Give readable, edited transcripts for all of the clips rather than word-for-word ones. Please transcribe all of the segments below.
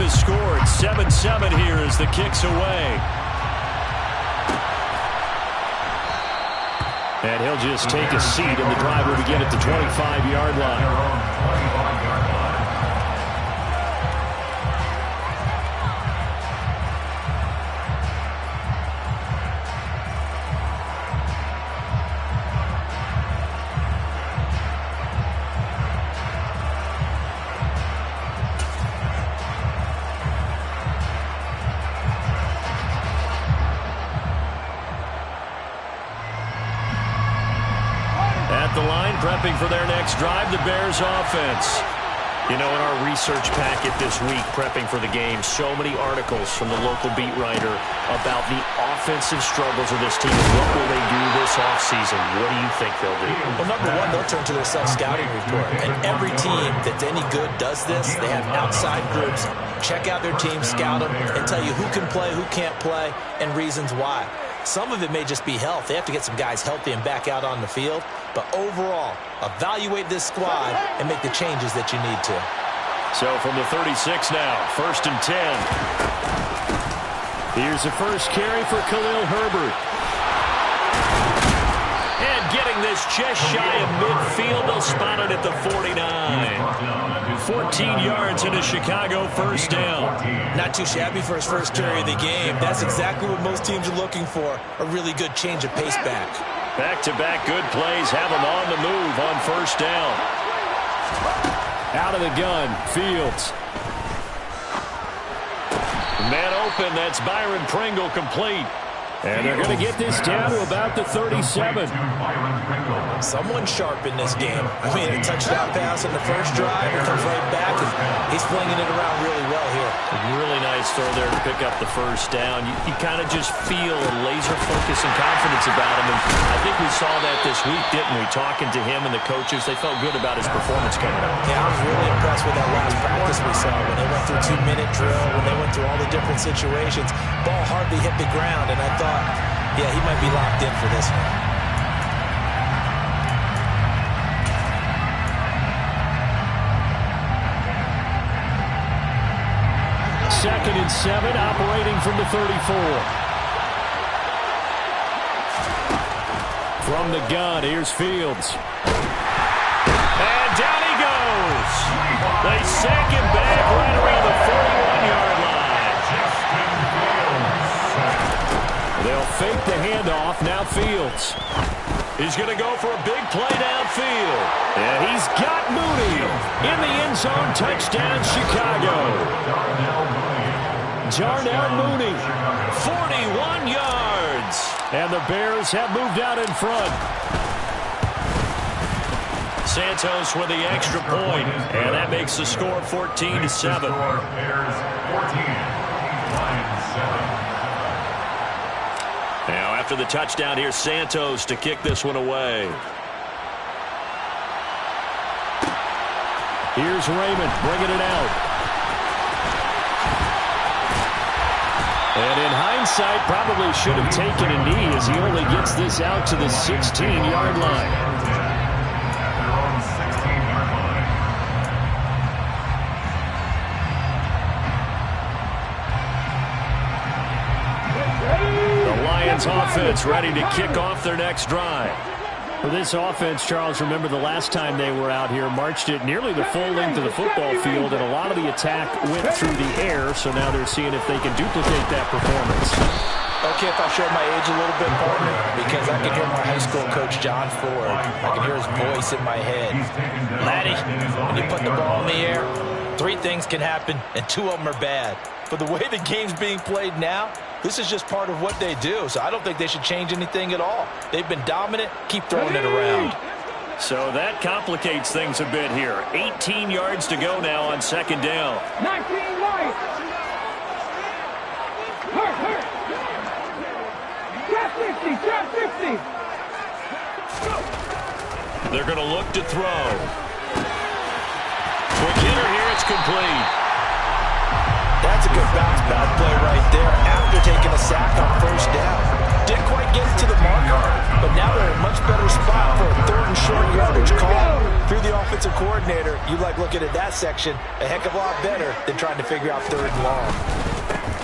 is scored. 7-7 here as the kick's away. And he'll just take a seat, and the drive will begin at the 25-yard line. Prepping for their next drive, the Bears offense. You know, in our research packet this week, prepping for the game, so many articles from the local beat writer about the offensive struggles of this team. What will they do this offseason? What do you think they'll do? Well, number one, they'll turn to their self-scouting report. And every team that's any good does this. They have outside groups. Check out their team, scout them, and tell you who can play, who can't play, and reasons why. Some of it may just be health. They have to get some guys healthy and back out on the field. But overall, evaluate this squad and make the changes that you need to. So from the 36 now, 1st and 10. Here's the first carry for Khalil Herbert. And getting this just shy of midfield, they'll spot it at the 49. 14 yards and a Chicago first down. Not too shabby for his first carry of the game. That's exactly what most teams are looking for, a really good change of pace back. Back-to-back good plays have him on the move on first down. Out of the gun, Fields. Man open, that's Byron Pringle complete. And they're going to get this down to about the 37. Someone sharp in this game. I mean, a touchdown pass on the first drive. It comes right back, and he's flinging it around really well here. A really nice throw there to pick up the first down. You kind of just feel a laser focus and confidence about him. And I think we saw that this week, didn't we? Talking to him and the coaches, they felt good about his performance coming up. Yeah, I was really impressed with that last practice we saw when they went through 2-minute drill, when they went through all the different situations. Ball hardly hit the ground, and I thought, yeah, he might be locked in for this one. Second and 7, operating from the 34. From the gun, here's Fields. And down he goes. They sack him back right around the 41-yard line. They'll fake the handoff. Now Fields. He's going to go for a big play downfield. And he's got Mooney in the end zone. Touchdown, Chicago. Darnell Mooney, 41 yards. And the Bears have moved out in front. Santos with the extra point, and that makes the score 14-7. Now after the touchdown, here's Santos to kick this one away. Here's Raymond bringing it out. And in hindsight, probably should have taken a knee as he only gets this out to the 16-yard line. The Lions offense ready to kick off their next drive. For this offense, Charles, remember the last time they were out here, marched it nearly the full length of the football field, and a lot of the attack went through the air, so now they're seeing if they can duplicate that performance. Okay, if I show my age a little bit, partner, because I can hear my high school coach, John Ford. I can hear his voice in my head. Laddie, when you put the ball in the air, 3 things can happen, and 2 of them are bad. But the way the game's being played now, this is just part of what they do, so I don't think they should change anything at all. They've been dominant. Keep throwing it around. So that complicates things a bit here. 18 yards to go now on second down. 19 right. Hurt. Trap 50. They're going to look to throw. Quick hitter here. It's complete. That's a good bounce back play right there after taking a sack on first down. Didn't quite get it to the marker, but now they're in a much better spot for a 3rd and short yardage call through the offensive coordinator, you like looking at that section a heck of a lot better than trying to figure out third and long.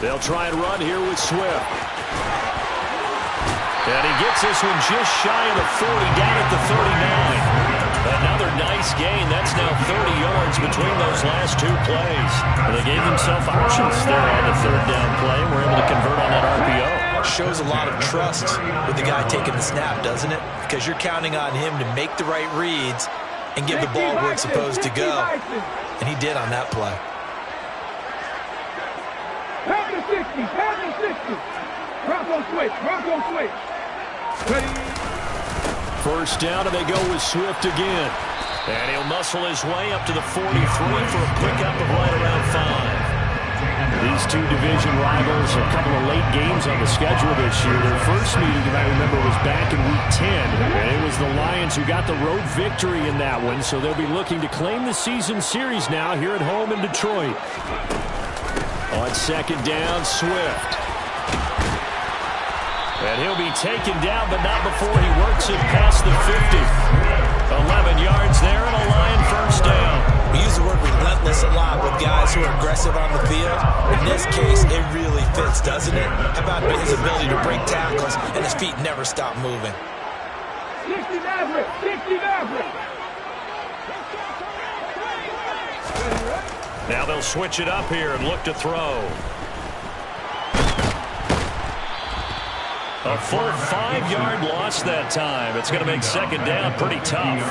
They'll try and run here with Swift. And he gets this one just shy of the 40, down at the 39. Another nice gain. That's now 30 yards between those last two plays. And they gave themselves options there on the third down play and were able to convert on that RPO. Shows a lot of trust with the guy taking the snap, doesn't it? Because you're counting on him to make the right reads and give the ball where it's supposed to go. And he did on that play. Pass to 60, pass to 60. Bronco switch, Bronco switch. Ready. First down, and they go with Swift again. And he'll muscle his way up to the 43 for a pickup of right around 5. These two division rivals, a couple of late games on the schedule this year. Their first meeting, if I remember, was back in Week 10. And it was the Lions who got the road victory in that one, so they'll be looking to claim the season series now here at home in Detroit. On second down, Swift. And he'll be taken down, but not before he works it past the 50. 11 yards there and a Lion first down. We use the word relentless a lot with guys who are aggressive on the field. In this case, it really fits, doesn't it? How about his ability to break tackles and his feet never stop moving? 60 Maverick, 60 Maverick. Now they'll switch it up here and look to throw. A full 5-yard loss that time. It's going to make second down pretty tough.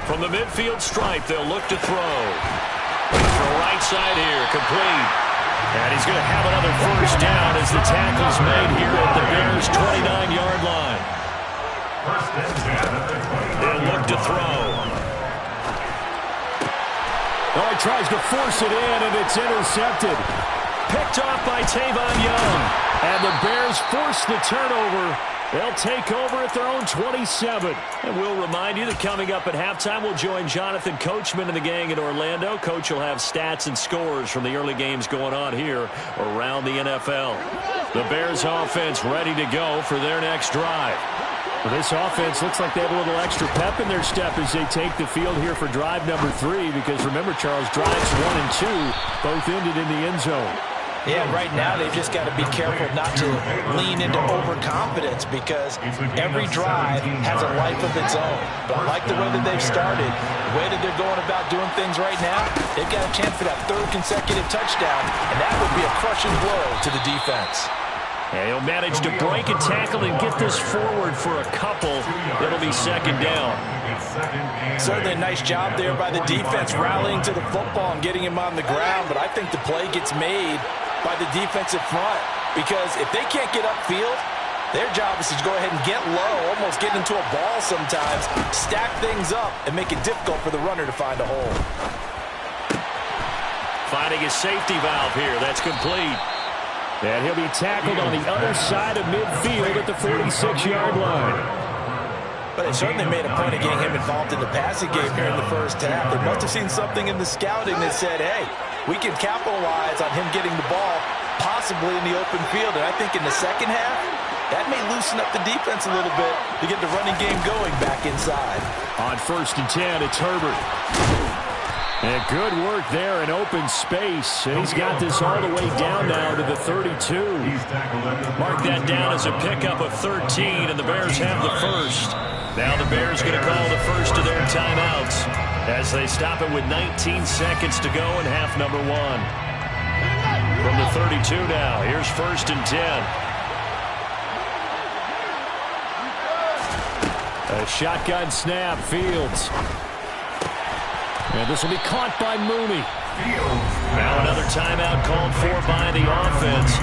From the midfield stripe, they'll look to throw. From right side here, complete. And he's going to have another first down as the tackle's made here at the Bears' 29-yard line. They'll look to throw. Oh, he tries to force it in, and it's intercepted. Picked off by Tavon Young. And the Bears force the turnover. They'll take over at their own 27. And we'll remind you that coming up at halftime, we'll join Jonathan Coachman and the gang in Orlando. Coach will have stats and scores from the early games going on here around the NFL. The Bears offense ready to go for their next drive. Well, this offense looks like they have a little extra pep in their step as they take the field here for drive number 3. Because remember, Charles, drives 1 and 2 both ended in the end zone. Yeah, right now they've just got to be careful not to lean into overconfidence because every drive has a life of its own. But I like the way that they've started, the way that they're going about doing things right now. They've got a chance for that third consecutive touchdown, and that would be a crushing blow to the defense. And he'll manage to break a tackle and get this forward for a couple. It'll be second down. Certainly a nice job there by the defense rallying to the football and getting him on the ground, but I think the play gets made by the defensive front because if they can't get upfield, their job is to go ahead and get low, almost get into a ball sometimes, stack things up, and make it difficult for the runner to find a hole. Finding a safety valve here. That's complete. And he'll be tackled on the other side of midfield at the 46-yard line. But they certainly made a point of getting him involved in the passing game here in the first half. They must have seen something in the scouting that said, hey, we can capitalize on him getting the ball possibly in the open field. And I think in the second half, that may loosen up the defense a little bit to get the running game going back inside. On first and 10, it's Herbert. And good work there in open space. And he's got this all the way down now to the 32. Mark that down as a pickup of 13, and the Bears have the first. Now the Bears going to call the first of their timeouts as they stop it with 19 seconds to go in half number 1. From the 32 now, here's first and 10. A shotgun snap, Fields. And this will be caught by Mooney. Now another timeout called for by the offense.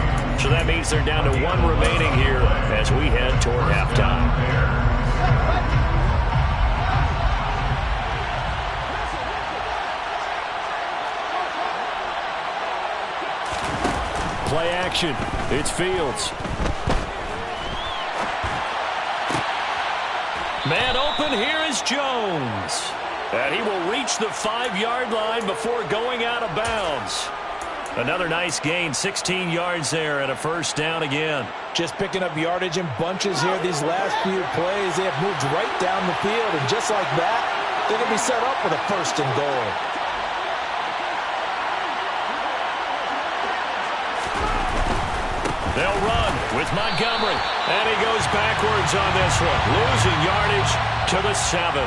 So that means they're down to 1 remaining here as we head toward halftime. Play action. It's Fields. Man open. Here is Jones. And he will reach the 5-yard line before going out of bounds. Another nice gain, 16 yards there and a first down again. Just picking up yardage in bunches here these last few plays. They have moved right down the field, and just like that, they're going to be set up for the first and goal. They'll run with Montgomery, and he goes backwards on this one, losing yardage to the 7.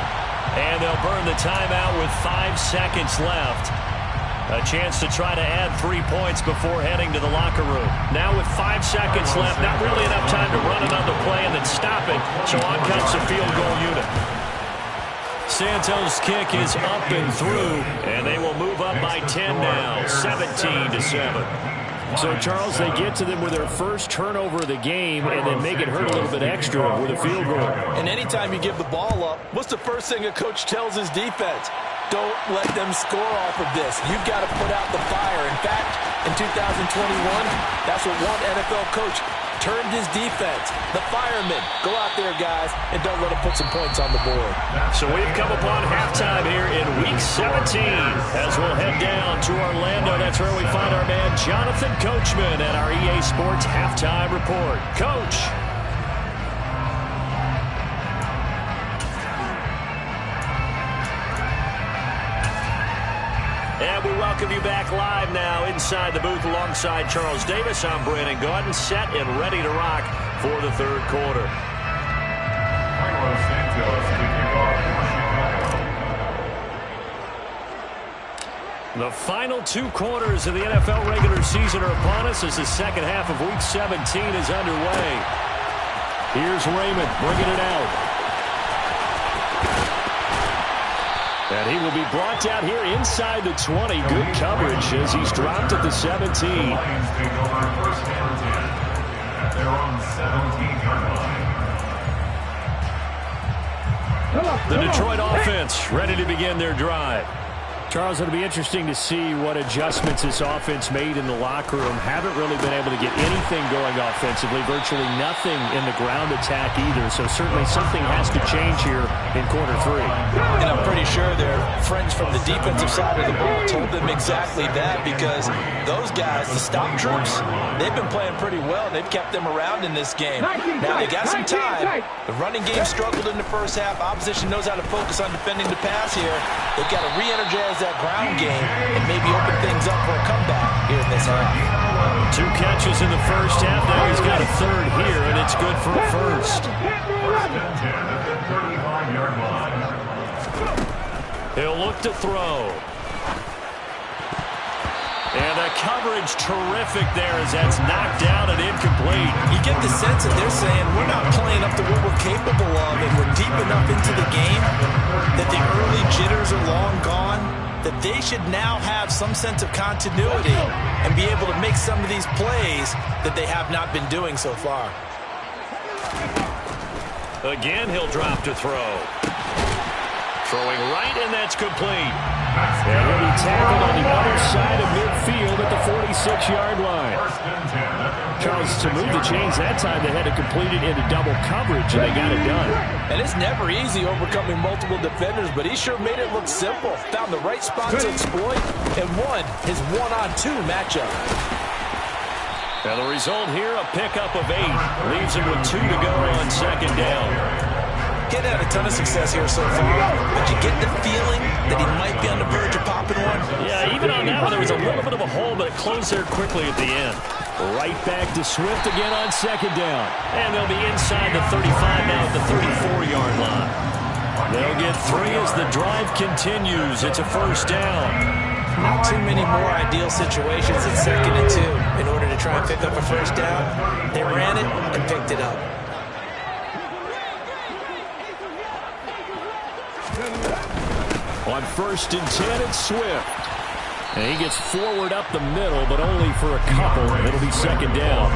And they'll burn the timeout with 5 seconds left. A chance to try to add 3 points before heading to the locker room. Now with 5 seconds left, not really enough time to run another play and then stop it, so on comes the field goal unit. Santos' kick is up and through, and they will move up by 10 now, 17-7. So, Charles, they get to them with their first turnover of the game and then make it hurt a little bit extra with a field goal. And anytime you give the ball up, what's the first thing a coach tells his defense? Don't let them score off of this. You've got to put out the fire. In fact, in 2021, that's what one NFL coach termed his defense, the firemen. Go out there, guys, and don't let them put some points on the board. So we've come upon halftime here in Week 17 as we'll head down to Orlando. That's where we find our man Jonathan Coachman at our EA Sports Halftime Report. Coach. And we welcome you back live now inside the booth alongside Charles Davis. I'm Brandon Gaudin, set and ready to rock for the third quarter. The final 2 quarters of the NFL regular season are upon us as the second half of Week 17 is underway. Here's Raymond bringing it out. And he will be brought down here inside the 20. Good coverage as he's dropped at the 17. The Detroit offense ready to begin their drive. Charles, it'll be interesting to see what adjustments this offense made in the locker room. Haven't really been able to get anything going offensively. Virtually nothing in the ground attack either. So certainly something has to change here in quarter 3. And I'm pretty sure their friends from the defensive side of the ball told them exactly that, because those guys, the stop troops, they've been playing pretty well. They've kept them around in this game. Now they got some time. The running game struggled in the first half. Opposition knows how to focus on defending the pass here. They've got to re-energize that ground game and maybe open things up for a comeback here in this half. 2 catches in the first half. Now he's got a third here, and it's good for a first. He'll look to throw. And the coverage terrific there as that's knocked down and incomplete. You get the sense that they're saying we're not playing up to what we're capable of, and we're deep enough into the game that the early jitters are long gone, that they should now have some sense of continuity and be able to make some of these plays that they have not been doing so far. Again, he'll drop to throw. Throwing right, and that's complete. And he'll be tackled on the other side of midfield at the 46-yard line. Charles, to move the chains that time, they had to complete it into double coverage, and they got it done. And it's never easy overcoming multiple defenders, but he sure made it look simple. Found the right spot to exploit and won his one-on-2 matchup. Now the result here, a pickup of 8. Leaves him with 2 to go on second down. Getting had a ton of success here so far, but you get the feeling that he might be on the verge of popping one. Yeah, even on that one, there was a little bit of a hole, but it closed there quickly at the end. Right back to Swift again on second down. And they'll be inside the 35 now at the 34-yard line. They'll get 3 as the drive continues. It's a first down. Not too many more ideal situations at 2nd and 2 in order to try and pick up a first down. They ran it and picked it up. On 1st and 10, it's Swift. And he gets forward up the middle, but only for a couple. It'll be second down.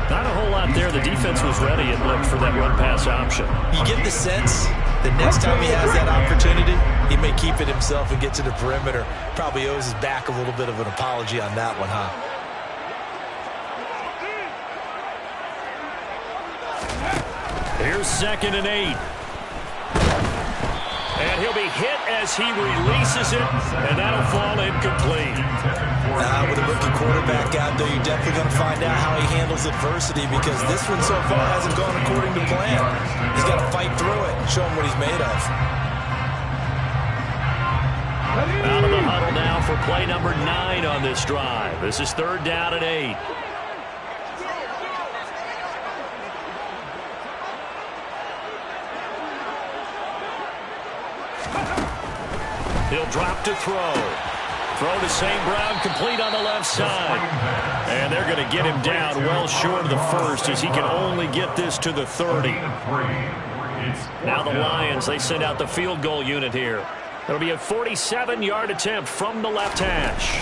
Not a whole lot there. The defense was ready, it looked, for that run-pass option. You get the sense that next time he has that opportunity, he may keep it himself and get to the perimeter. Probably owes his back a little bit of an apology on that one, huh? Here's 2nd and 8. And he'll be hit as he releases it, and that'll fall incomplete. With a rookie quarterback out there, you're definitely going to find out how he handles adversity, because this one so far hasn't gone according to plan. He's got to fight through it and show him what he's made of. Out of the huddle now for play number 9 on this drive. This is 3rd down and 8. He'll drop to throw. Throw to St. Brown, complete on the left side. And they're going to get him down well short of the first, as he can only get this to the 30. Now the Lions, they send out the field goal unit here. It'll be a 47-yard attempt from the left hash.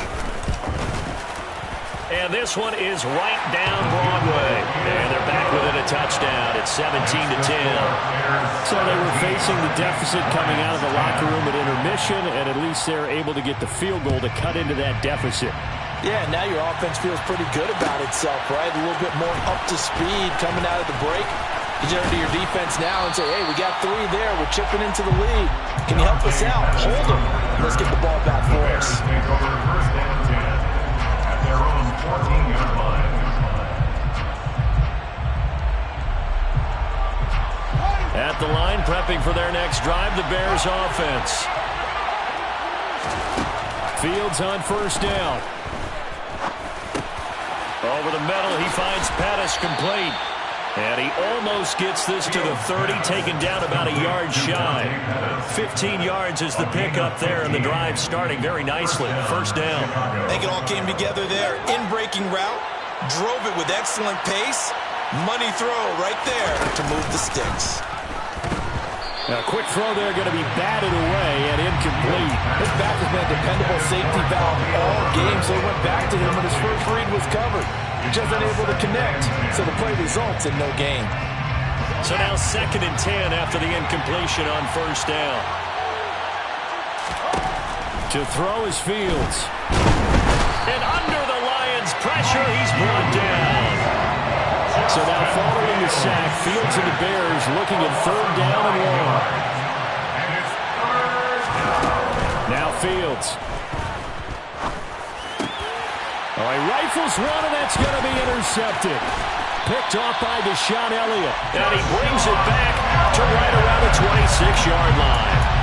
And this one is right down Broadway. And they're back within a touchdown. It's 17-10. So they were facing the deficit coming out of the locker room at intermission, and at least they're able to get the field goal to cut into that deficit. Yeah, now your offense feels pretty good about itself, right? A little bit more up to speed coming out of the break. You turn to your defense now and say, hey, we got 3 there. We're chipping into the lead. Can you help us out? Hold them. Let's get the ball back for us. At the line, prepping for their next drive, the Bears offense. Fields on 1st down. Over the middle, he finds Pettis complete. And he almost gets this to the 30, taken down about a yard shy. 15 yards is the pickup there, and the drive starting very nicely. 1st down. I think it all came together there. In-breaking route, drove it with excellent pace. Money throw right there to move the sticks. A quick throw there, going to be batted away and incomplete. His back has been a dependable safety valve all game, so he went back to him when his first read was covered. Just unable to connect, so the play results in no gain. So now 2nd and 10 after the incompletion on 1st down. To throw is Fields. And under the Lions' pressure, he's brought down. So now following the sack, Fields and the Bears looking at 3rd down and 1. Now Fields. Oh, he rifles one, and that's going to be intercepted. Picked off by Deshaun Elliott. And he brings it back to right around the 26-yard line.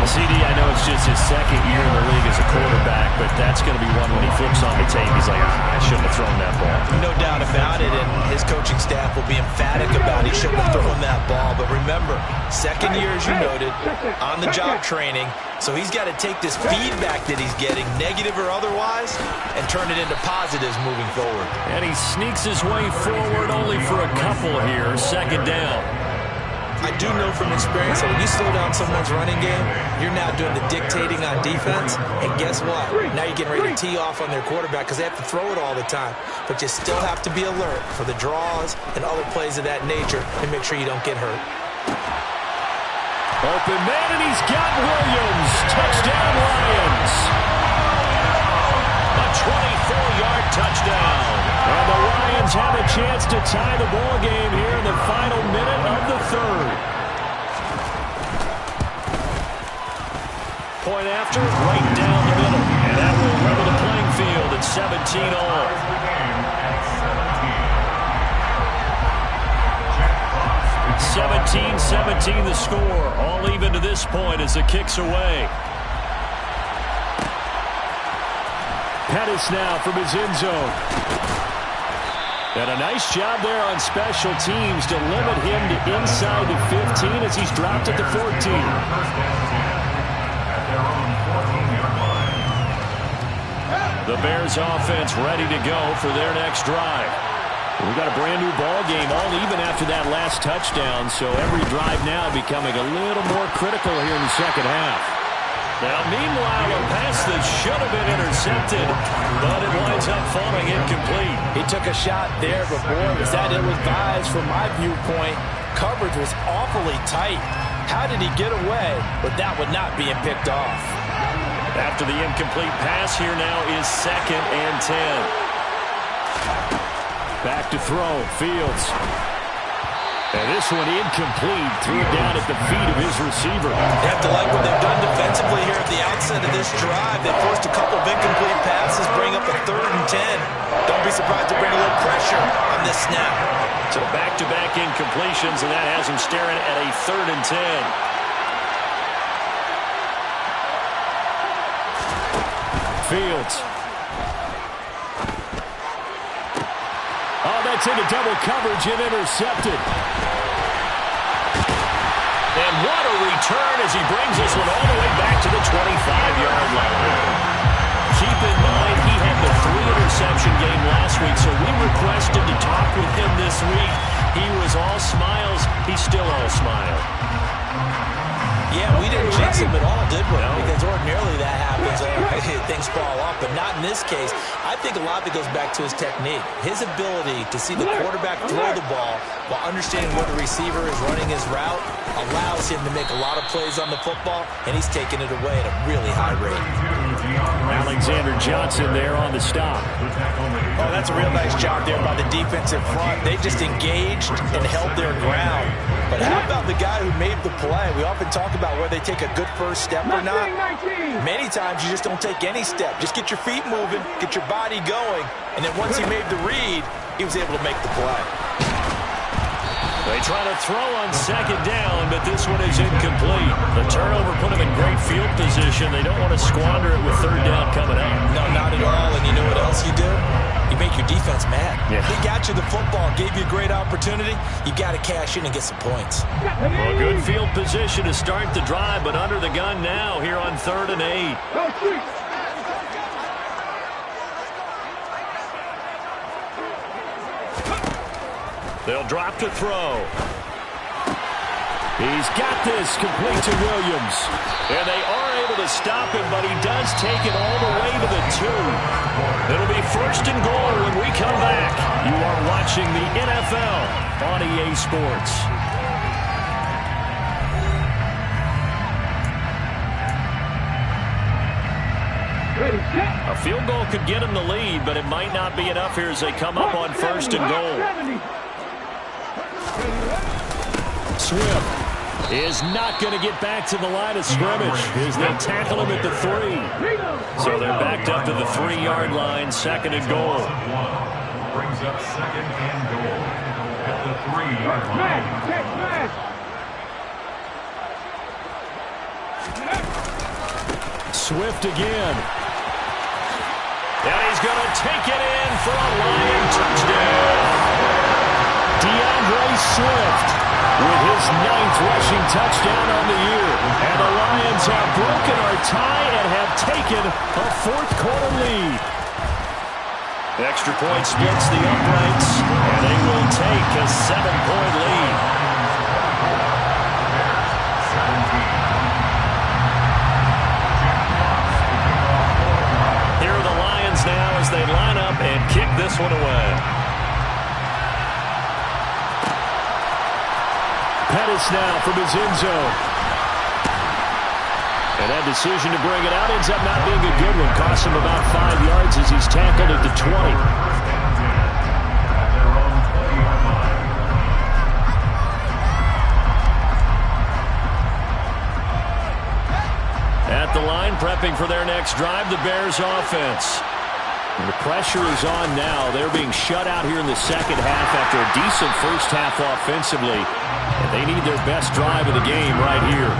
CD, I know it's just his 2nd year in the league as a quarterback, but that's going to be one when he flips on the tape. He's like, I shouldn't have thrown that ball. No doubt about it, and his coaching staff will be emphatic about he shouldn't have thrown that ball. But remember, 2nd year, as you noted, on-the-job training, so he's got to take this feedback that he's getting, negative or otherwise, and turn it into positives moving forward. And he sneaks his way forward only for a couple here, 2nd down. I do know from experience that when you slow down someone's running game, you're now doing the dictating on defense. And guess what? Now you're getting ready to tee off on their quarterback because they have to throw it all the time. But you still have to be alert for the draws and other plays of that nature and make sure you don't get hurt. Open man, and he's got Williams. Touchdown, Lions. A 24-yard touchdown. And the Lions have a chance to tie the ball game here in the final minute of the 3rd. Point after, right down the middle. And that will level the playing field at 17 all. 17-17 the score. All even to this point as the kick's away. Pettis now from his end zone. And a nice job there on special teams to limit him to inside the 15 as he's dropped at the 14. The Bears offense ready to go for their next drive. We've got a brand new ball game, all even after that last touchdown, so every drive now becoming a little more critical here in the 2nd half. Now, meanwhile, a pass that should have been intercepted, but it winds up falling incomplete. He took a shot there, but boy, was that ill-advised from my viewpoint. Coverage was awfully tight. How did he get away with that one not being picked off? After the incomplete pass, here now is 2nd and 10. Back to throw, Fields. And this one incomplete. Threw it down at the feet of his receiver. You have to like what they've done defensively here at the outset of this drive. They forced a couple of incomplete passes, bring up a 3rd and 10. Don't be surprised to bring a little pressure on this snap. So back-to-back incompletions, and that has him staring at a 3rd and 10. Fields. Oh, that's into double coverage and intercepted. And what a return as he brings this one all the way back to the 25-yard line. Keep in mind, he had the 3-interception game last week, so we requested to talk with him this week. He was all smiles. He's still all smile. Yeah, we didn't jinx him at all, did we? No. Because ordinarily that happens. Things fall off, but not in this case. I think a lot of it goes back to his technique. His ability to see the quarterback throw the ball while understanding where the receiver is running his route allows him to make a lot of plays on the football, and he's taking it away at a really high rate. Alexander Johnson there on the stop. Oh, that's a real nice job there by the defensive front. They just engaged and held their ground. But how about the guy who made the play? We often talk about whether they take a good first step or not. Many times you just don't take any step. Just get your feet moving, get your body going, and then once he made the read, he was able to make the play. They try to throw on 2nd down, but this one is incomplete. The turnover put them in great field position. They don't want to squander it with 3rd down coming up. No, not at all. And you know what else you do? You make your defense mad. Yeah. They got you the football, gave you a great opportunity. You got to cash in and get some points. Well, good field position to start the drive, but under the gun now here on 3rd and 8. They'll drop to throw. He's got this complete to Williams. And they are able to stop him, but he does take it all the way to the 2. It'll be 1st and goal when we come back. You are watching the NFL on EA Sports. A field goal could get him the lead, but it might not be enough here as they come up on 1st and goal. Swift is not going to get back to the line of scrimmage as they tackle him at the 3. So they're backed up to the 3-yard line, 2nd and goal. Brings up 2nd and goal at the 3-yard line. Swift again. And he's going to take it in for a Lion touchdown. DeAndre Swift with his 9th rushing touchdown on the year. And the Lions have broken our tie and have taken a 4th quarter lead. The extra point splits the uprights, and they will take a 7-point lead. Here are the Lions now as they line up and kick this one away. Pettis now from his end zone. And that decision to bring it out ends up not being a good one. Costs him about 5 yards as he's tackled at the 20. At the line, prepping for their next drive, the Bears offense. And the pressure is on now. They're being shut out here in the 2nd half after a decent first half offensively. And they need their best drive of the game right here.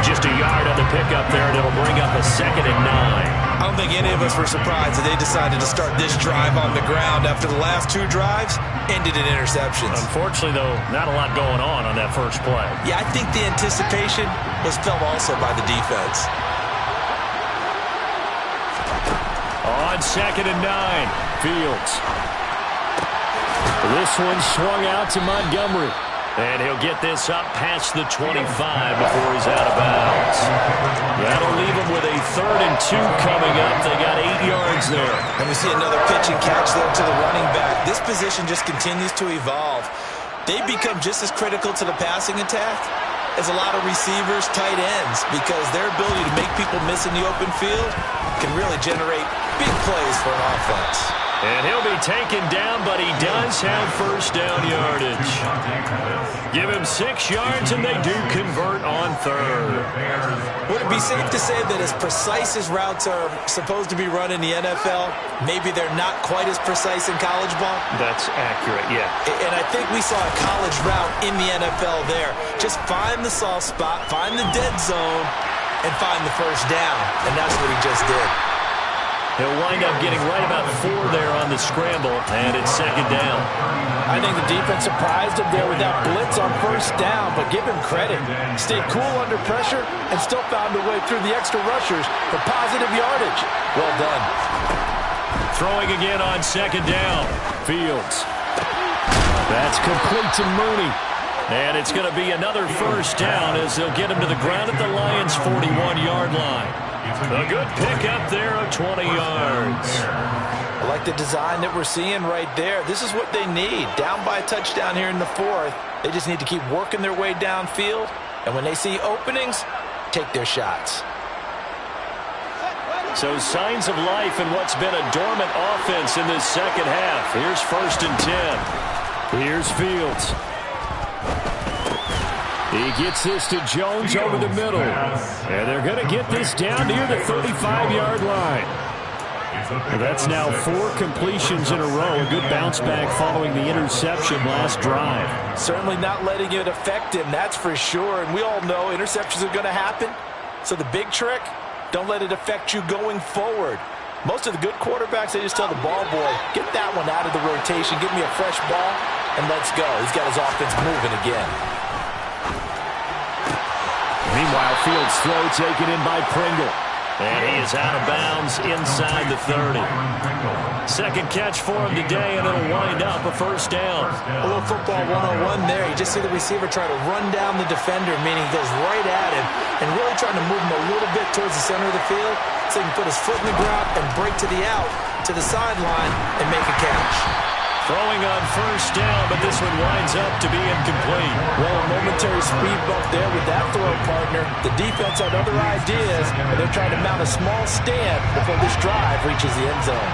Just a yard on the pickup there, and it'll bring up a 2nd and 9. I don't think any of us were surprised that they decided to start this drive on the ground after the last 2 drives ended in interceptions. Unfortunately, though, not a lot going on that first play. Yeah, I think the anticipation was felt also by the defense. On 2nd and 9, Fields. This one swung out to Montgomery. And he'll get this up past the 25 before he's out of bounds. That'll leave him with a 3rd and 2 coming up. They got 8 yards there. And we see another pitch and catch there to the running back. This position just continues to evolve. They've become just as critical to the passing attack as a lot of receivers, tight ends, because their ability to make people miss in the open field can really generate big plays for an offense. And he'll be taken down, but he does have first down yardage. Give him 6 yards, and they do convert on third. Would it be safe to say that as precise as routes are supposed to be run in the NFL, maybe they're not quite as precise in college ball? That's accurate, yeah. And I think we saw a college route in the NFL there. Just find the soft spot, find the dead zone, and find the first down. And that's what he just did. He'll wind up getting right about 4 there on the scramble, and it's second down. I think the defense surprised him there with that blitz on first down, but give him credit. Stayed cool under pressure and still found a way through the extra rushers for positive yardage. Well done. Throwing again on second down. Fields. That's complete to Mooney. And it's going to be another first down as they'll get him to the ground at the Lions' 41-yard line. A good pickup there of 20 yards. I like the design that we're seeing right there. This is what they need. Down by a touchdown here in the 4th. They just need to keep working their way downfield. And when they see openings, take their shots. So signs of life in what's been a dormant offense in this second half. Here's first and 10. Here's Fields. He gets this to Jones over the middle. And they're going to get this down near the 35-yard line. That's now 4 completions in a row. A good bounce back following the interception last drive. Certainly not letting it affect him, that's for sure. And we all know interceptions are going to happen. So the big trick, don't let it affect you going forward. Most of the good quarterbacks, they just tell the ball boy, get that one out of the rotation, give me a fresh ball, and let's go. He's got his offense moving again. Meanwhile, Fields' throw taken in by Pringle. And he is out of bounds inside the 30. Second catch for him today, and it'll wind up a first down. A little football 101 there. You just see the receiver try to run down the defender, meaning he goes right at him and really trying to move him a little bit towards the center of the field so he can put his foot in the ground and break to the out, to the sideline, and make a catch. Throwing on first down, but this one winds up to be incomplete. Well, a momentary speed bump there with that throw, partner. The defense had other ideas, and they're trying to mount a small stand before this drive reaches the end zone.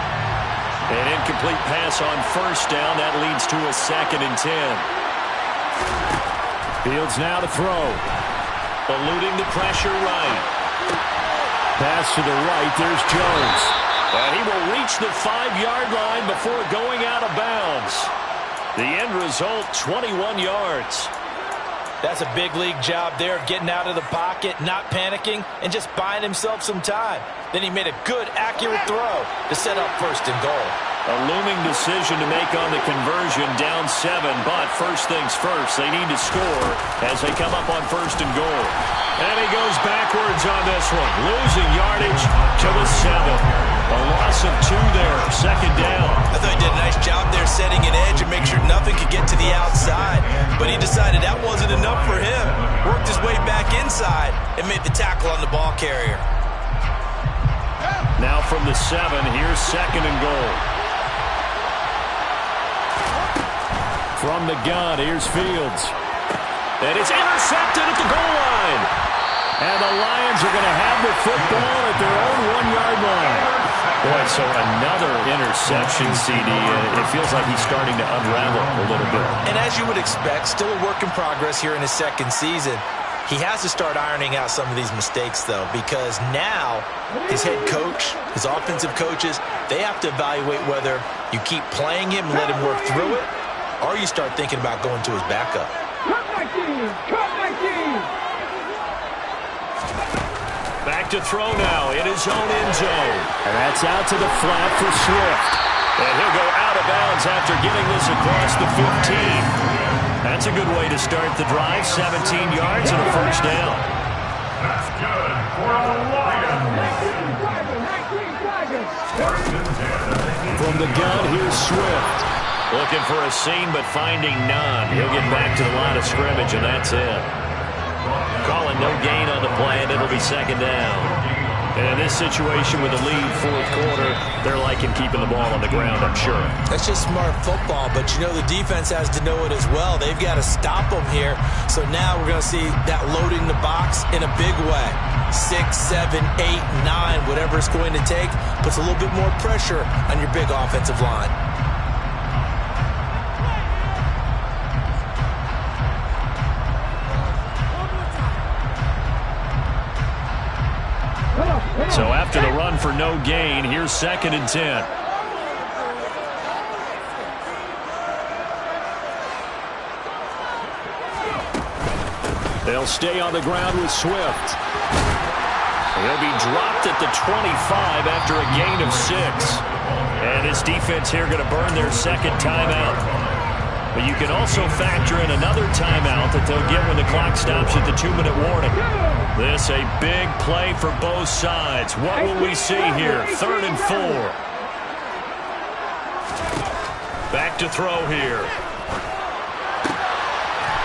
An incomplete pass on first down. That leads to a second and 10. Fields now to throw. Eluding the pressure right. Pass to the right. There's Jones. And he will reach the 5-yard line before going out of bounds. The end result, 21 yards. That's a big league job there, getting out of the pocket, not panicking, and just buying himself some time. Then he made a good, accurate throw to set up first and goal. A looming decision to make on the conversion, down 7, but first things first, they need to score as they come up on first and goal. And he goes backwards on this one, losing yardage to the 7. A loss of 2 there, second down. I thought he did a nice job there setting an edge and make sure nothing could get to the outside. But he decided that wasn't enough for him. Worked his way back inside and made the tackle on the ball carrier. Now from the 7, here's second and goal. From the gun, here's Fields. And it's intercepted at the goal line. And the Lions are going to have the football at their own 1-yard line. Boy, so another interception, CD. It feels like he's starting to unravel a little bit. And as you would expect, still a work in progress here in his second season. He has to start ironing out some of these mistakes, though, because now his head coach, his offensive coaches, they have to evaluate whether you keep playing him and let him work through it, or you start thinking about going to his backup. Cut my team! Cut my team! Back to throw now in his own end zone. And that's out to the flat for Swift. And he'll go out of bounds after getting this across the 15. That's a good way to start the drive. 17 yards and a first down. That's good for the Lions. From the gun, here's Swift. Looking for a seam, but finding none. He'll get back to the line of scrimmage, and that's it. Calling no gain on the play, and it'll be second down. And in this situation with a lead fourth quarter, they're liking keeping the ball on the ground, I'm sure. That's just smart football, but you know the defense has to know it as well. They've got to stop them here. So now we're going to see that loading the box in a big way. 6, 7, 8, 9, whatever it's going to take, puts a little bit more pressure on your big offensive line. So after the run for no gain, here's 2nd and 10. They'll stay on the ground with Swift. He'll be dropped at the 25 after a gain of 6. And this defense here going to burn their 2nd timeout. But you can also factor in another timeout that they'll get when the clock stops at the 2-minute warning. This a big play for both sides. What will we see here? 3rd and 4. Back to throw here.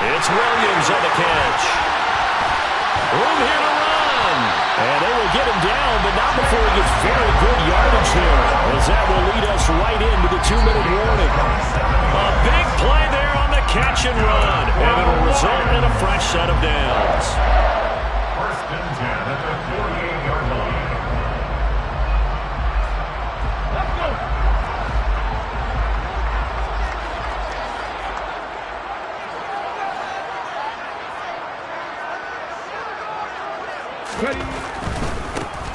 It's Williams on the catch. Room here to run. And they will get him down, but not before he gets very good yardage here, as that will lead us right into the 2-minute warning. A big play there on the catch and run, and it will result in a fresh set of downs. 1st and 10 at the 48-yard line. Let's go. Ready.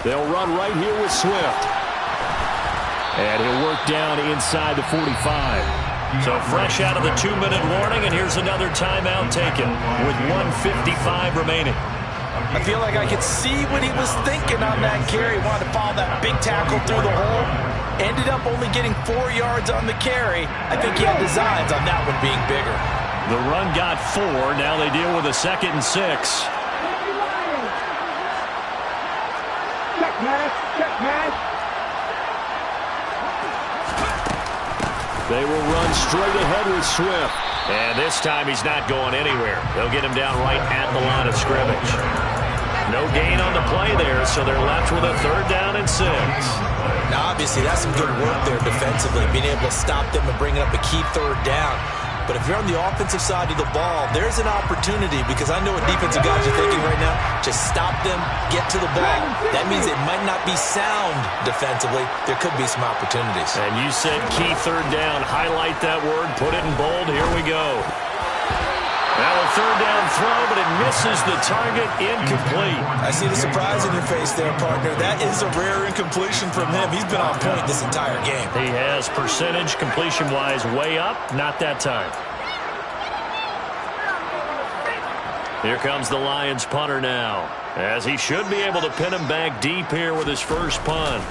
They'll run right here with Swift. And he'll work down inside the 45. So fresh out of the 2-minute warning, and here's another timeout taken with 1:55 remaining. I feel like I could see what he was thinking on that carry. Wanted to follow that big tackle through the hole. Ended up only getting 4 yards on the carry. I think he had designs on that one being bigger. The run got 4. Now they deal with a 2nd and 6. Check match. Check match. They will run straight ahead with Swift. And this time he's not going anywhere. They'll get him down right at the line of scrimmage. No gain on the play there, so they're left with a 3rd down and 6. Now, obviously, that's some good work there defensively, being able to stop them and bring up a key 3rd down. But if you're on the offensive side of the ball, there's an opportunity, because I know what defensive guys are thinking right now. Just stop them, get to the ball. That means it might not be sound defensively. There could be some opportunities. And you said key 3rd down. Highlight that word. Put it in bold. Here we go. Now a 3rd down throw, but it misses the target. Incomplete. I see the surprise in your face there, partner. That is a rare incompletion from him. He's been on point this entire game. He has percentage completion-wise way up. Not that time. Here comes the Lions punter now, as he should be able to pin him back deep here with his first punt.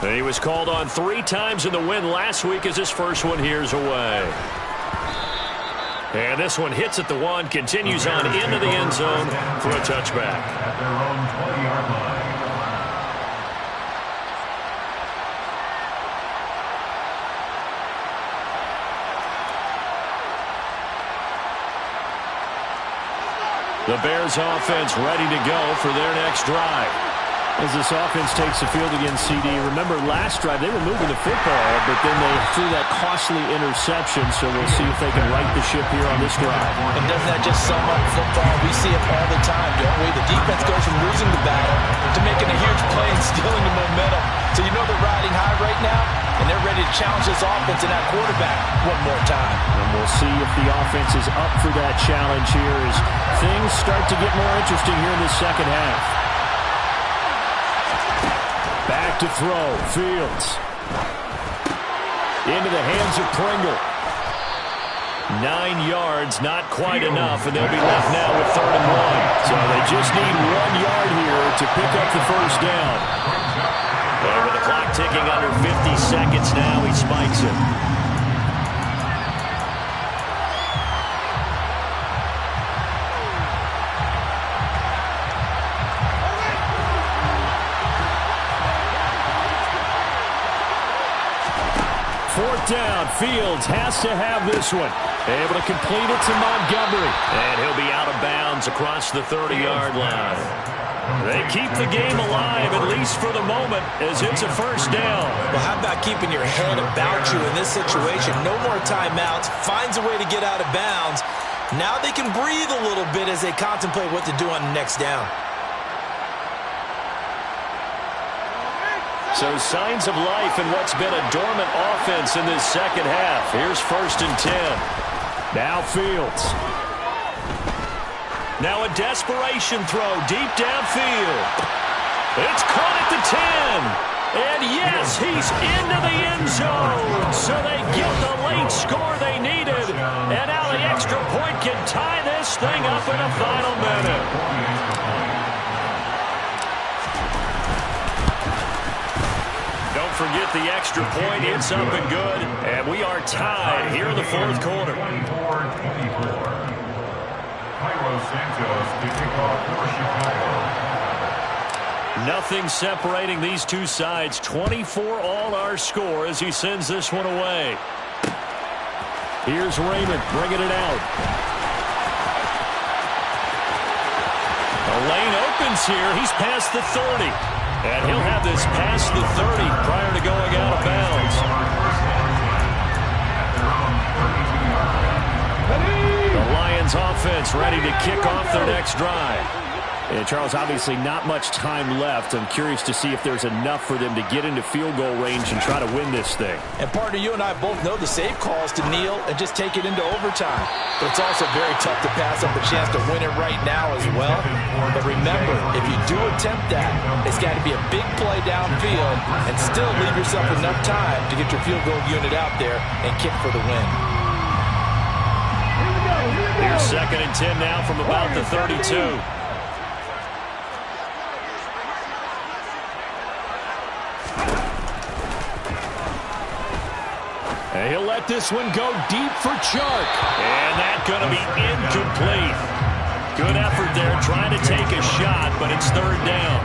He was called on 3 times in the win last week, as his first one here's away. And this one hits at the 1, continues on into the end zone for a touchback. At their own 20-yard line. The Bears offense ready to go for their next drive. As this offense takes the field against CD, remember last drive they were moving the football, but then they threw that costly interception, so we'll see if they can right the ship here on this drive. And doesn't that just sum up football? We see it all the time, don't we? The defense goes from losing the battle to making a huge play and stealing the momentum. So you know they're riding high right now, and they're ready to challenge this offense and that quarterback one more time. And we'll see if the offense is up for that challenge here as things start to get more interesting here in the second half. Back to throw. Fields. Into the hands of Pringle. 9 yards, not quite enough, and they'll be left now with 3rd and 1. So they just need 1 yard here to pick up the first down. And with the clock ticking under 50 seconds now, he spikes it. Fourth down. Fields has to have this one. Able to complete it to Montgomery. And he'll be out of bounds across the 30-yard line. They keep the game alive, at least for the moment, as it's a first down. Well, how about keeping your head about you in this situation? No more timeouts. Finds a way to get out of bounds. Now they can breathe a little bit as they contemplate what to do on the next down. So signs of life in what's been a dormant offense in this second half. Here's 1st and 10. Now Fields. Now a desperation throw deep downfield. It's caught at the 10. And yes, he's into the end zone. So they get the late score they needed. And now the extra point can tie this thing up in the final minute. Forget the extra point. It's up and good. And we are tied here in the 4th quarter. 24-24. Cairo Santos to kick off for Chicago. Nothing separating these two sides. 24 all our score as he sends this one away. Here's Raymond bringing it out. The lane opens here. He's past the 30. And he'll have this past the 30 prior to going out of bounds. The Lions offense ready to kick off their next drive. And Charles, obviously not much time left. I'm curious to see if there's enough for them to get into field goal range and try to win this thing. And partner, you and I both know the safe calls to kneel and just take it into overtime. But it's also very tough to pass up a chance to win it right now as well. But remember, if you do attempt that, it's got to be a big play downfield and still leave yourself enough time to get your field goal unit out there and kick for the win. Here's 2nd and 10 now from about the 32. And he'll let this one go deep for Chark. And that's going to be incomplete. Good effort there trying to take a shot, but it's 3rd down.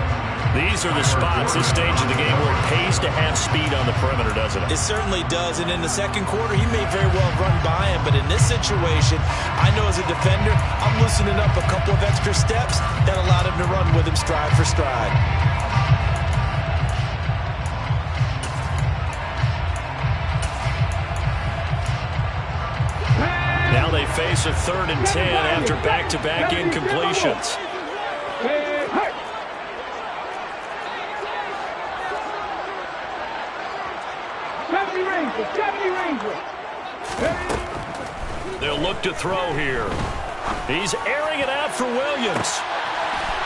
These are the spots, this stage of the game, where it pays to have speed on the perimeter, doesn't it? It certainly does, and in the 2nd quarter, he may very well run by him, but in this situation, I know as a defender, I'm loosening up a couple of extra steps that allowed him to run with him stride for stride. Now they face a 3rd and 10 after back-to-back incompletions. They'll look to throw here. He's airing it out for Williams.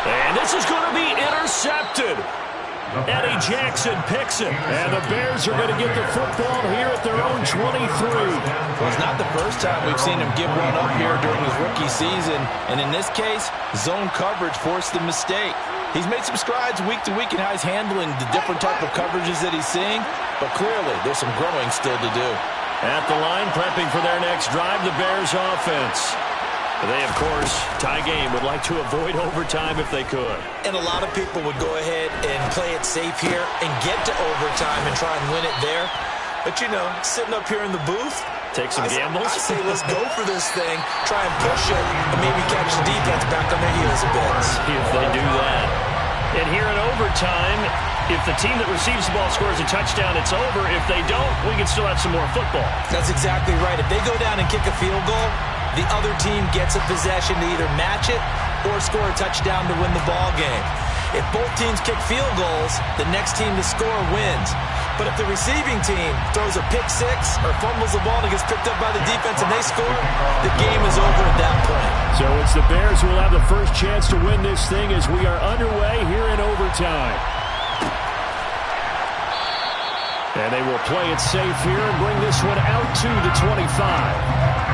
And this is going to be intercepted. Eddie Jackson picks it. And the Bears are going to get the football here at their own 23. Well, it's not the first time we've seen him give one up here during his rookie season. And in this case, zone coverage forced the mistake. He's made some strides week to week in how he's handling the different type of coverages that he's seeing. But clearly, there's some growing still to do. At the line, prepping for their next drive, the Bears offense. They, of course, tie game, would like to avoid overtime if they could. And a lot of people would go ahead and play it safe here and get to overtime and try and win it there. But, you know, sitting up here in the booth, take some gambles. I say let's go for this thing, try and push it, and maybe catch the defense back on their heels a bit. See if they do that. And here in overtime, if the team that receives the ball scores a touchdown, it's over. If they don't, we can still have some more football. That's exactly right. If they go down and kick a field goal, the other team gets a possession to either match it or score a touchdown to win the ball game. If both teams kick field goals, the next team to score wins. But if the receiving team throws a pick six or fumbles the ball and it gets picked up by the defense and they score, the game is over at that point. So it's the Bears who will have the first chance to win this thing as we are underway here in overtime. And they will play it safe here and bring this one out to the 25.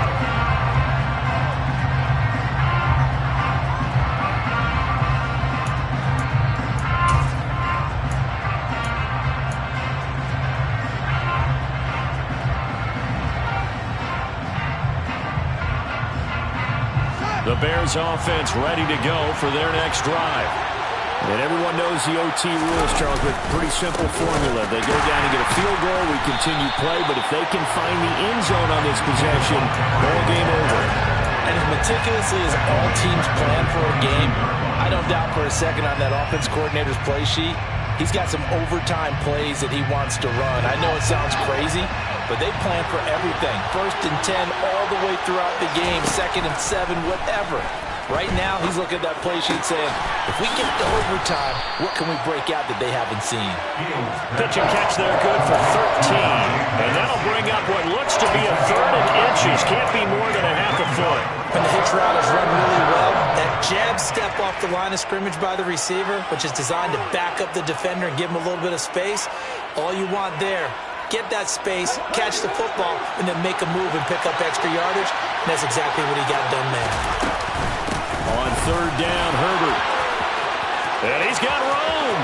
The Bears offense ready to go for their next drive. And everyone knows the OT rules, Charles, but pretty simple formula. They go down and get a field goal, we continue play, but if they can find the end zone on this possession, ball game over. And as meticulously as all teams plan for a game, I don't doubt for a second on that offense coordinator's play sheet, he's got some overtime plays that he wants to run. I know it sounds crazy, but they plan for everything. 1st and 10 all the way throughout the game, 2nd and 7, whatever. Right now, he's looking at that play sheet saying, if we get to overtime, what can we break out that they haven't seen? Pitch and catch there, good for 13. And that'll bring up what looks to be a 3rd and inches. Can't be more than a half a foot. And the hitch route is run really well. That jab step off the line of scrimmage by the receiver, which is designed to back up the defender and give him a little bit of space. All you want there, get that space, catch the football, and then make a move and pick up extra yardage. And that's exactly what he got done there. On 3rd down, Herbert. And he's got room.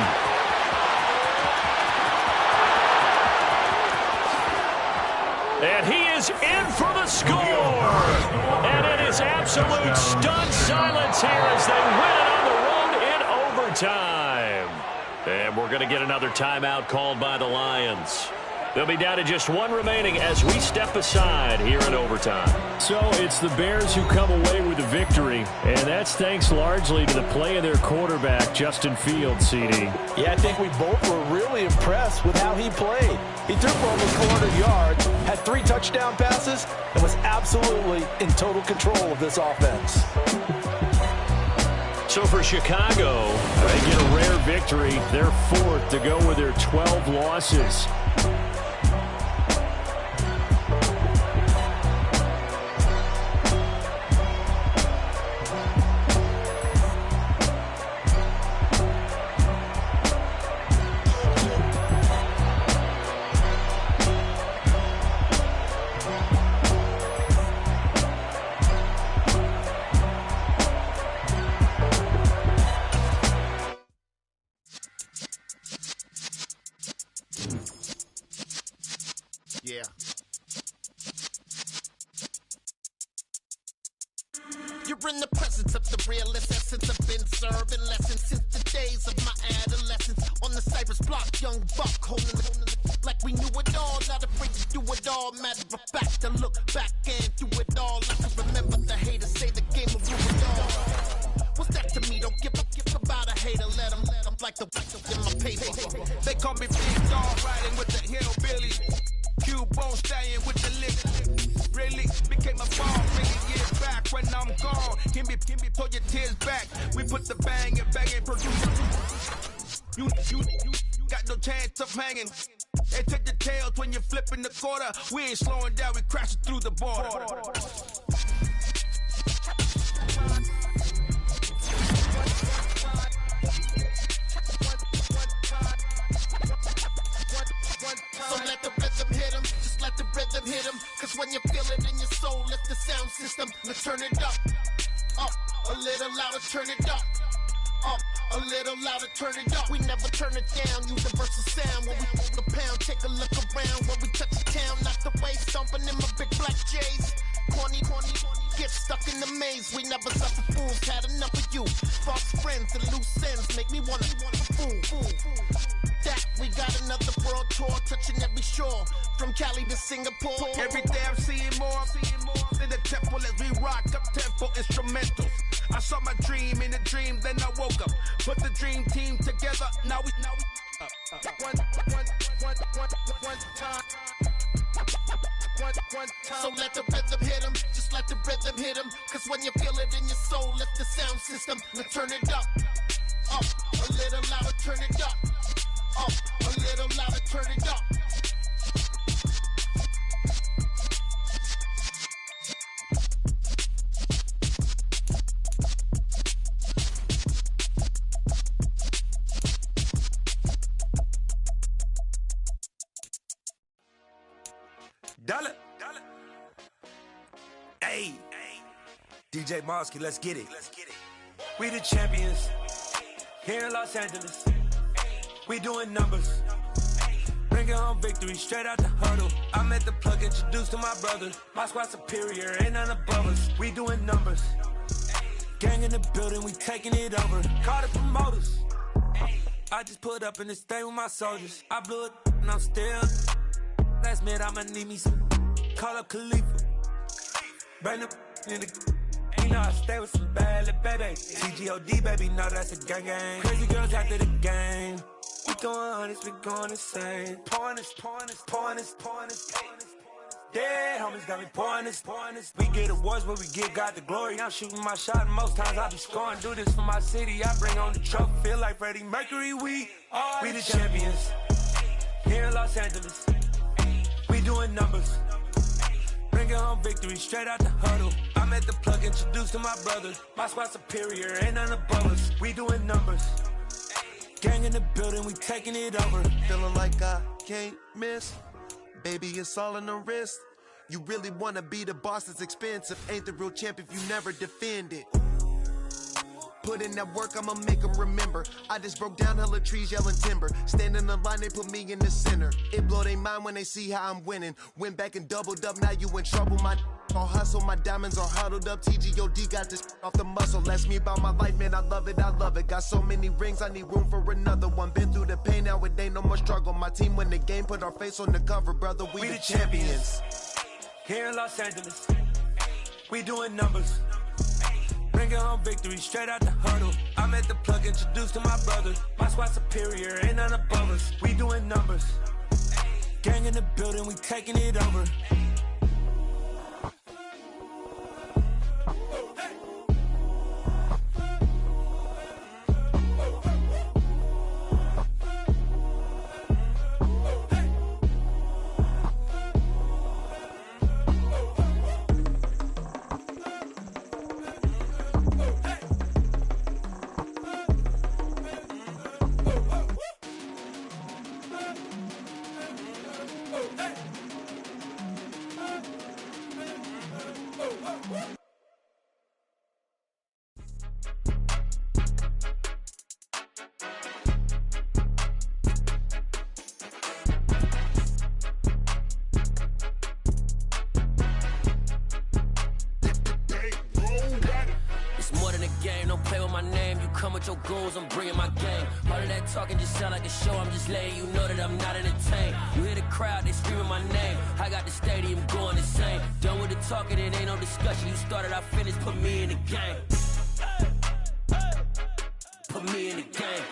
And he is in for the score. And it is absolute stunned silence here as they win it on the road in overtime. And we're going to get another timeout called by the Lions. They'll be down to just 1 remaining as we step aside here in overtime. So it's the Bears who come away with the victory, and that's thanks largely to the play of their quarterback, Justin Fields, CD. Yeah, I think we both were really impressed with how he played. He threw for almost 400 yards, had 3 touchdown passes, and was absolutely in total control of this offense. So for Chicago, they get a rare victory. They're 4th to go with their 12 losses. You're in the presence of the realest essence. I've been serving lessons since the days of my adolescence. On the Cypress block, young buck holding the like we knew it all. Not afraid to do it all. Matter of fact, to look back and do it all. I can remember the haters say the game will ruin it all. What's that to me? Don't give about a hater. Let them like the in my paper. They call me Big Dog, riding with the hillbilly. Q-Bone staying with the lick. Really became a ball, bringing years back when I'm gone. Can be pull your tears back. We put the bang and produce. You got no chance of hanging. They take the tails when you're flipping the quarter. We ain't slowing down, we crashing through the border. So let the rhythm hit him, just let the rhythm hit him. Cause when you feel it in your soul, lift the sound system. Let's turn it up, a little louder, turn it up, a little louder, turn it up. We never turn it down, universal sound. When we move the pound, take a look around. When we touch the town, knock the way, stomping in my big black J's. Corny, get stuck in the maze. We never suffer fools, had enough of you. False friends and loose ends make me wanna fool. That we got another world tour, touching every shore, from Cali to Singapore. Every day I'm seeing more in the temple as we rock up tempo instrumentals. I saw my dream in a dream, then I woke up. Put the dream team together, now we one time. So let the rhythm hit him, just let the rhythm hit him. Cause when you feel it in your soul, lift the sound system. Let's turn it up, a little louder, turn it up, a little louder, turn it up. Dollar. Hey, DJ Mosky, let's get it. We the champions here in Los Angeles. We doing numbers. Bringing home victory straight out the huddle. I'm at the plug, introduced to my brothers. My squad superior, ain't none above us. We doing numbers. Gang in the building, we taking it over. Call the promoters. I just put up in this thing with my soldiers. I blew it and I'm still. Last minute I'ma need me some. Call up Khalifa. Bring the in the You know I stay with some bad little baby. TGOD, baby, know that's a gang gang. Crazy girls after the game. We going honest, we going insane. Pouring this. Dead homies got me pouring this. We get awards, but we get God the glory. I'm shooting my shot, and most times I be scoring. Do this for my city, I bring on the trophy. Feel like Freddie Mercury, we the champions. Here in Los Angeles, we doing numbers. Bringing home victory straight out the huddle. I'm at the plug, introduced to my brother. My squad superior, ain't none above us. We doing numbers. Gang in the building, we taking it over. Feeling like I can't miss. Baby, it's all in the wrist. You really wanna be the boss, it's expensive. Ain't the real champ if you never defend it. Put in that work, I'ma make them remember. I just broke down hella trees, yelling timber. Stand in the line, they put me in the center. It blow their mind when they see how I'm winning. Went back and doubled up, now you in trouble. My all hustle, my diamonds are huddled up. TGOD got this off the muscle. That's me about my life, man, I love it. Got so many rings, I need room for another one. Been through the pain, now it ain't no more struggle. My team win the game, put our face on the cover, brother. We the champions. Here in Los Angeles, we doing numbers. Bringing home victory straight out the huddle. I'm at the plug, introduced to my brother. My squad superior, ain't none above us. We doing numbers. Gang in the building, we taking it over. Your goals, I'm bringing my game. All of that talking just sound like a show. I'm just letting you know that I'm not entertained. You hear the crowd, they screaming my name. I got the stadium going insane. Done with the talking, it ain't no discussion. You started, I finished, put me in the game. Put me in the game.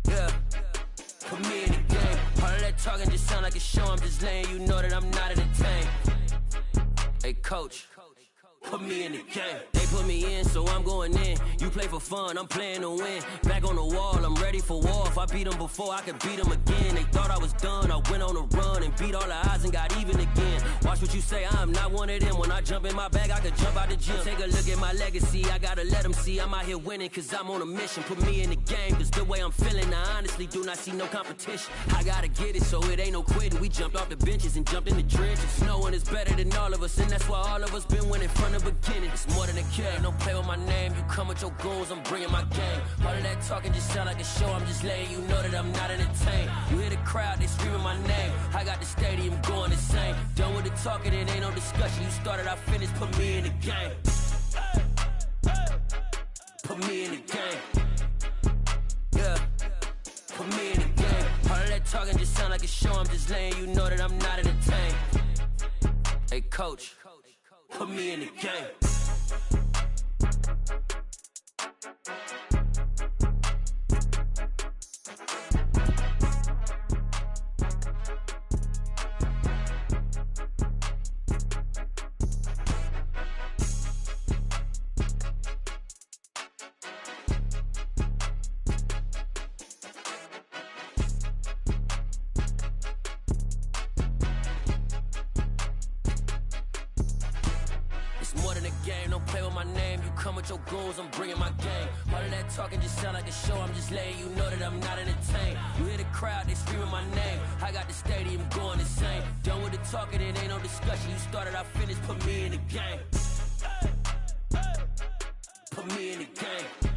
Yeah, put me in the game. All of that talking just sound like a show. I'm just letting you know that I'm not entertained. Hey, coach, put me in the game. They put me in, so I'm going in. You play for fun, I'm playing to win. Back on the wall, I'm ready for war. If I beat them before, I could beat them again. They thought I was done, I went on a run and beat all the odds and got even again. Watch what you say, I'm not one of them. When I jump in my bag, I could jump out the gym. Take a look at my legacy, I gotta let them see I'm out here winning, cause I'm on a mission. Put me in the game, cause the way I'm feeling, I honestly do not see no competition. I gotta get it, so it ain't no quitting. We jumped off the benches and jumped in the trenches. No one is better than all of us, and that's why all of us been winning from the beginning. It's more than a kill, don't play with my name. You come with your goals, I'm bringing my game. All of that talking just sound like a show. I'm just letting you know that I'm not entertained. You hear the crowd, they screaming my name. I got the stadium going insane. Done with the talking, it ain't no discussion. You started, I finished, put me in the game. Put me in the game. Yeah, put me in the game. All of that talking just sound like a show. I'm just letting you know that I'm not entertained. Hey, coach, put me in the game. Your goals, I'm bringing my game. All of that talking just sound like a show. I'm just letting you know that I'm not entertained. You hear the crowd, they screaming my name. I got the stadium going insane. Done with the talking, it ain't no discussion. You started, I finished, put me in the game. Put me in the game.